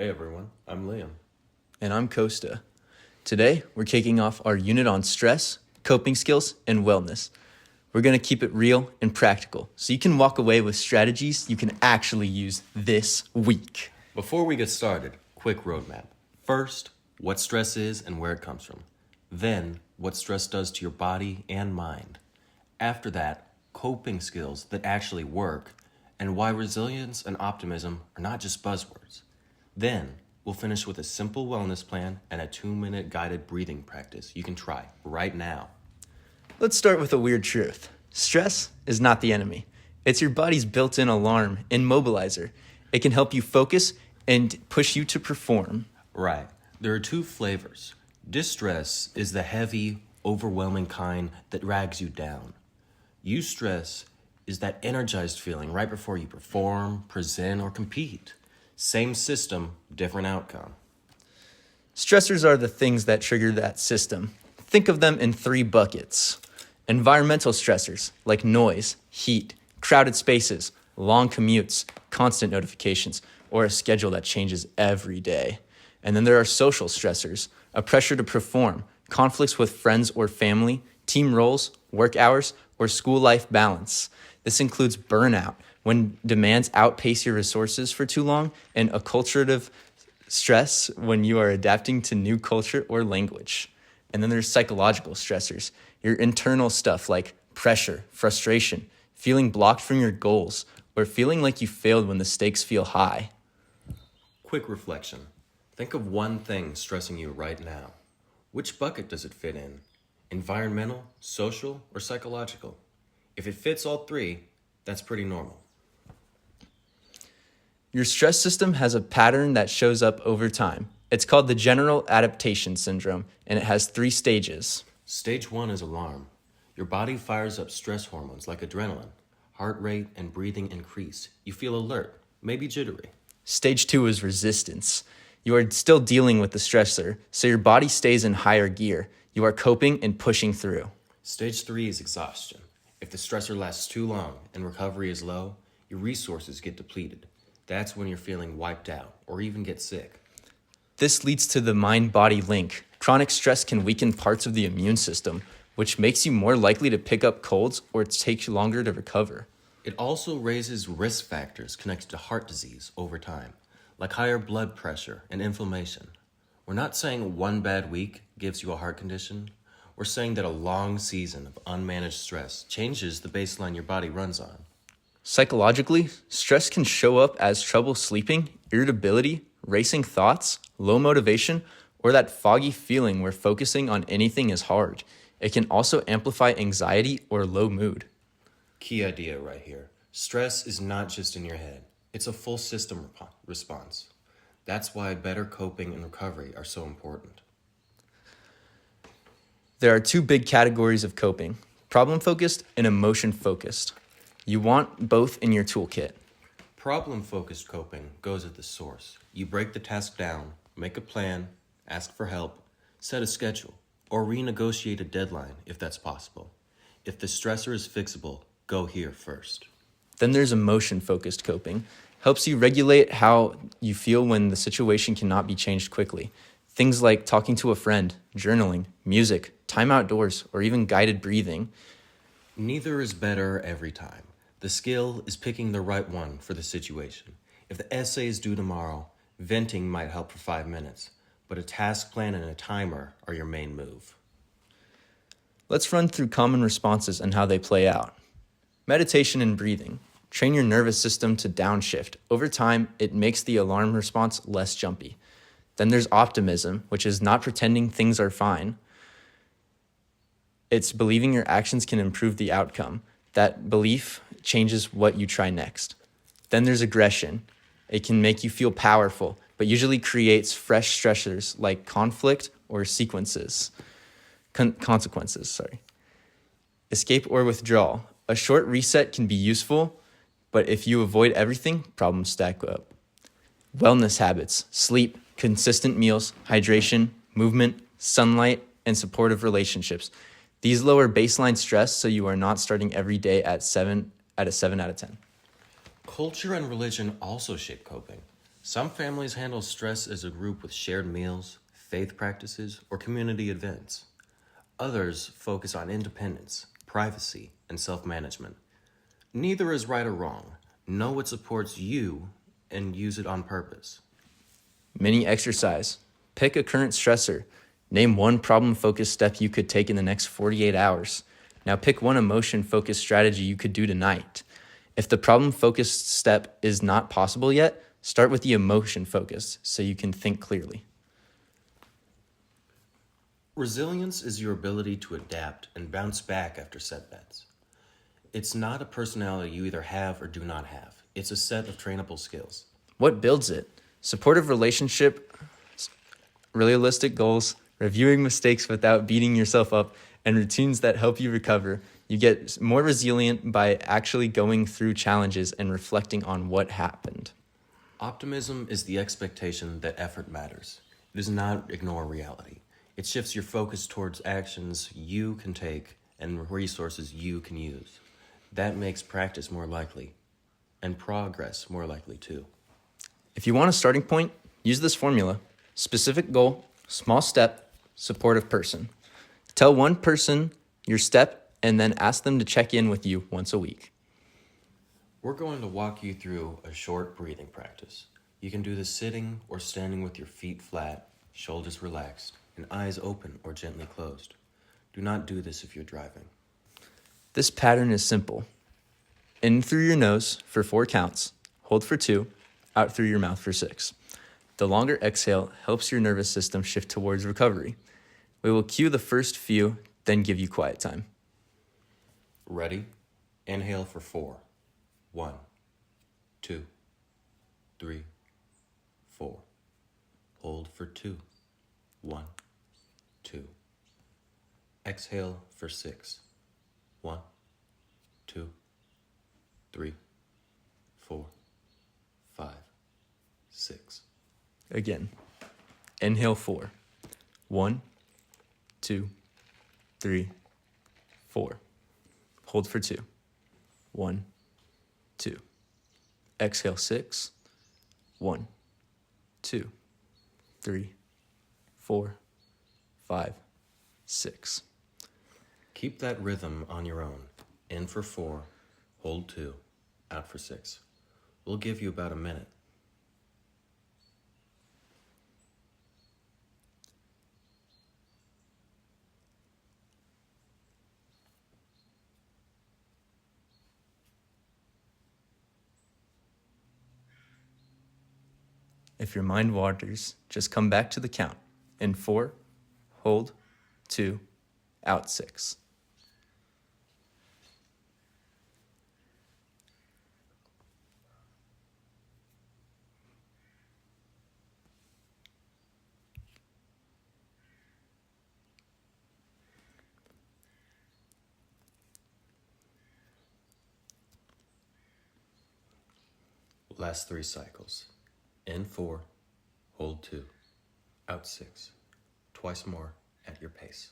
Hey everyone, I'm Liam. And I'm Kosta. Today, we're kicking off our unit on stress, coping skills, and wellness. We're going to keep it real and practical so you can walk away with strategies you can actually use this week. Before we get started, quick roadmap. First, what stress is and where it comes from. Then, what stress does to your body and mind. After that, coping skills that actually work, and why resilience and optimism are not just buzzwords. Then, we'll finish with a simple wellness plan and a 2-minute guided breathing practice you can try right now. Let's start with a weird truth. Stress is not the enemy. It's your body's built-in alarm and mobilizer. It can help you focus and push you to perform. Right. There are two flavors. Distress is the heavy, overwhelming kind that drags you down. Eustress is that energized feeling right before you perform, present, or compete. Same system, different outcome. Stressors are the things that trigger that system. Think of them in 3 buckets. Environmental stressors like noise, heat, crowded spaces, long commutes, constant notifications, or a schedule that changes every day. And then there are social stressors, a pressure to perform, conflicts with friends or family, team roles, work hours, or school life balance. This includes burnout, when demands outpace your resources for too long, and acculturative stress when you are adapting to new culture or language. And then there's psychological stressors, your internal stuff like pressure, frustration, feeling blocked from your goals, or feeling like you failed when the stakes feel high. Quick reflection. Think of one thing stressing you right now. Which bucket does it fit in? Environmental, social, or psychological? If it fits all 3, that's pretty normal. Your stress system has a pattern that shows up over time. It's called the general adaptation syndrome, and it has 3 stages. Stage 1 is alarm. Your body fires up stress hormones like adrenaline. Heart rate and breathing increase. You feel alert, maybe jittery. Stage 2 is resistance. You are still dealing with the stressor, so your body stays in higher gear. You are coping and pushing through. Stage 3 is exhaustion. If the stressor lasts too long and recovery is low, your resources get depleted. That's when you're feeling wiped out or even get sick. This leads to the mind-body link. Chronic stress can weaken parts of the immune system, which makes you more likely to pick up colds or take longer to recover. It also raises risk factors connected to heart disease over time, like higher blood pressure and inflammation. We're not saying one bad week gives you a heart condition. We're saying that a long season of unmanaged stress changes the baseline your body runs on. Psychologically, stress can show up as trouble sleeping, irritability, racing thoughts, low motivation, or that foggy feeling where focusing on anything is hard. It can also amplify anxiety or low mood. Key idea right here. Stress is not just in your head. It's a full system response. That's why better coping and recovery are so important. There are 2 big categories of coping, problem-focused and emotion-focused. You want both in your toolkit. Problem-focused coping goes at the source. You break the task down, make a plan, ask for help, set a schedule, or renegotiate a deadline if that's possible. If the stressor is fixable, go here first. Then there's emotion-focused coping. Helps you regulate how you feel when the situation cannot be changed quickly. Things like talking to a friend, journaling, music, time outdoors, or even guided breathing. Neither is better every time. The skill is picking the right one for the situation. If the essay is due tomorrow, venting might help for 5 minutes, but a task plan and a timer are your main move. Let's run through common responses and how they play out. Meditation and breathing. Train your nervous system to downshift. Over time, it makes the alarm response less jumpy. Then there's optimism, which is not pretending things are fine. It's believing your actions can improve the outcome. That belief changes what you try next. Then there's aggression. It can make you feel powerful, but usually creates fresh stressors like conflict or consequences. Escape or withdrawal. A short reset can be useful, but if you avoid everything, problems stack up. Wellness habits, sleep, consistent meals, hydration, movement, sunlight, and supportive relationships. These lower baseline stress so you are not starting every day at a 7 out of 10. Culture and religion also shape coping. Some families handle stress as a group with shared meals, faith practices, or community events. Others focus on independence, privacy, and self management. Neither is right or wrong. Know what supports you and use it on purpose. Mini exercise. Pick a current stressor. Name one problem-focused step you could take in the next 48 hours. Now pick one emotion-focused strategy you could do tonight. If the problem-focused step is not possible yet, start with the emotion-focused so you can think clearly. Resilience is your ability to adapt and bounce back after setbacks. It's not a personality you either have or do not have. It's a set of trainable skills. What builds it? Supportive relationship, realistic goals, reviewing mistakes without beating yourself up, and routines that help you recover. You get more resilient by actually going through challenges and reflecting on what happened. Optimism is the expectation that effort matters. It does not ignore reality. It shifts your focus towards actions you can take and resources you can use. That makes practice more likely, and progress more likely too. If you want a starting point, use this formula. Specific goal, small step, supportive person. Tell one person your step and then ask them to check in with you once a week. We're going to walk you through a short breathing practice. You can do this sitting or standing with your feet flat, shoulders relaxed, and eyes open or gently closed. Do not do this if you're driving. This pattern is simple. In through your nose for 4 counts, hold for 2, out through your mouth for 6. The longer exhale helps your nervous system shift towards recovery. We will cue the first few, then give you quiet time. Ready? Inhale for 4. 1, 2, 3, 4. Hold for 2. 1, 2. Exhale for 6. 1, 2, 3, 4, 5, 6. Again. Inhale 4. 1, 2, 3, 4. Hold for 2. 1, 2. Exhale 6. 1, 2, 3, 4, 5, 6. Keep that rhythm on your own. In for 4, hold 2, out for 6. We'll give you about a minute. If your mind wanders, just come back to the count. In 4, hold, 2, out 6. Last 3 cycles. In 4, hold 2, out 6. Twice more at your pace.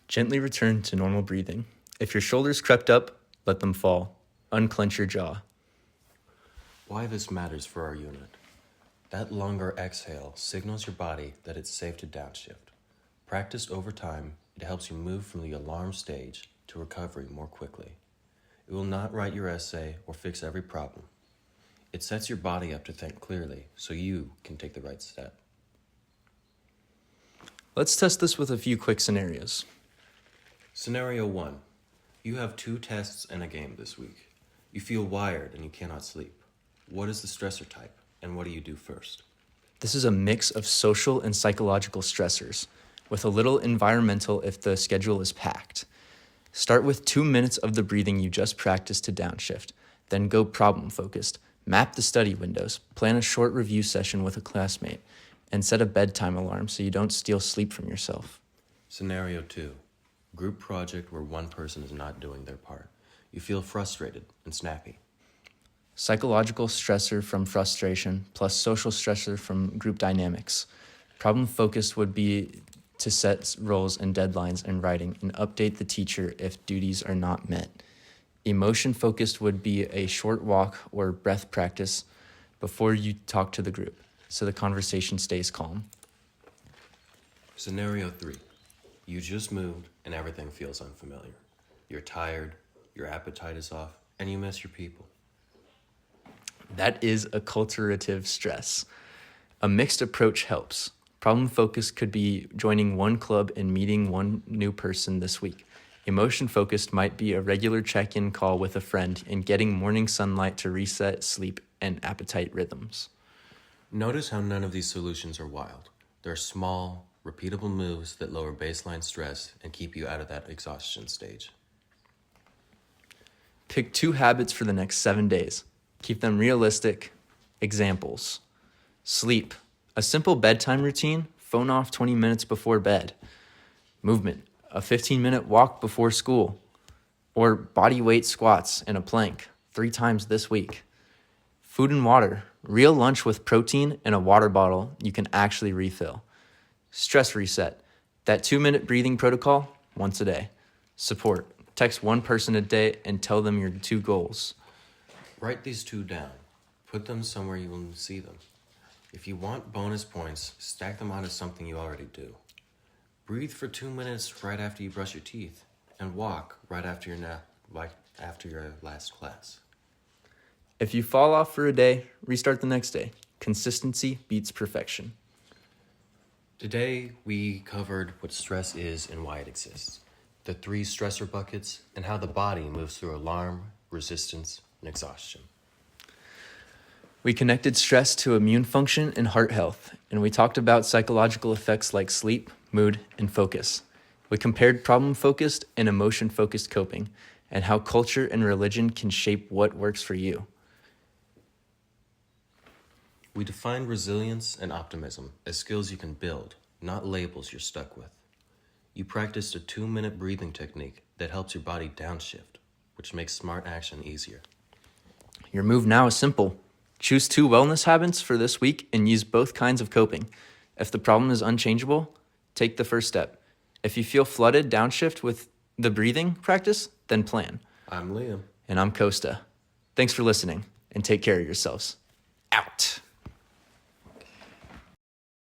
Gently return to normal breathing. If your shoulders crept up, let them fall. Unclench your jaw. Why this matters for our unit. That longer exhale signals your body that it's safe to downshift. Practiced over time, it helps you move from the alarm stage to recovery more quickly. It will not write your essay or fix every problem. It sets your body up to think clearly so you can take the right step. Let's test this with a few quick scenarios. Scenario 1. You have 2 tests and a game this week. You feel wired and you cannot sleep. What is the stressor type, and what do you do first? This is a mix of social and psychological stressors, with a little environmental if the schedule is packed. Start with 2 minutes of the breathing you just practiced to downshift, then go problem-focused. Map the study windows, plan a short review session with a classmate, and set a bedtime alarm so you don't steal sleep from yourself. Scenario 2. Group project where one person is not doing their part. You feel frustrated and snappy. psychological stressor from frustration, plus social stressor from group dynamics. Problem focused would be to set roles and deadlines in writing and update the teacher if duties are not met. Emotion focused would be a short walk or breath practice before you talk to the group, so the conversation stays calm. Scenario 3. You just moved and everything feels unfamiliar. You're tired, your appetite is off, and you miss your people. That is acculturative stress. A mixed approach helps. Problem focused could be joining one club and meeting one new person this week. Emotion focused might be a regular check-in call with a friend and getting morning sunlight to reset sleep and appetite rhythms. Notice how none of these solutions are wild. They're small, repeatable moves that lower baseline stress and keep you out of that exhaustion stage. Pick 2 habits for the next 7 days. Keep them realistic. Examples. Sleep. A simple bedtime routine, phone off 20 minutes before bed. Movement. A 15-minute walk before school. Or body weight squats and a plank 3 times this week. Food and water. Real lunch with protein and a water bottle you can actually refill. Stress reset. That 2-minute breathing protocol once a day. Support. Text one person a day and tell them your 2 goals. Write these 2 down. Put them somewhere you will see them. If you want bonus points, stack them out as something you already do. Breathe for 2 minutes right after you brush your teeth, and walk right after your last class. If you fall off for a day, restart the next day. Consistency beats perfection. Today, we covered what stress is and why it exists, the 3 stressor buckets, and how the body moves through alarm, resistance, and exhaustion. We connected stress to immune function and heart health, and we talked about psychological effects like sleep, mood, and focus. We compared problem-focused and emotion-focused coping, and how culture and religion can shape what works for you. We defined resilience and optimism as skills you can build, not labels you're stuck with. You practiced a 2-minute breathing technique that helps your body downshift, which makes smart action easier. Your move now is simple. Choose 2 wellness habits for this week and use both kinds of coping. If the problem is unchangeable, take the first step. If you feel flooded, downshift with the breathing practice, then plan. I'm Liam. And I'm Kosta. Thanks for listening, and take care of yourselves. Out.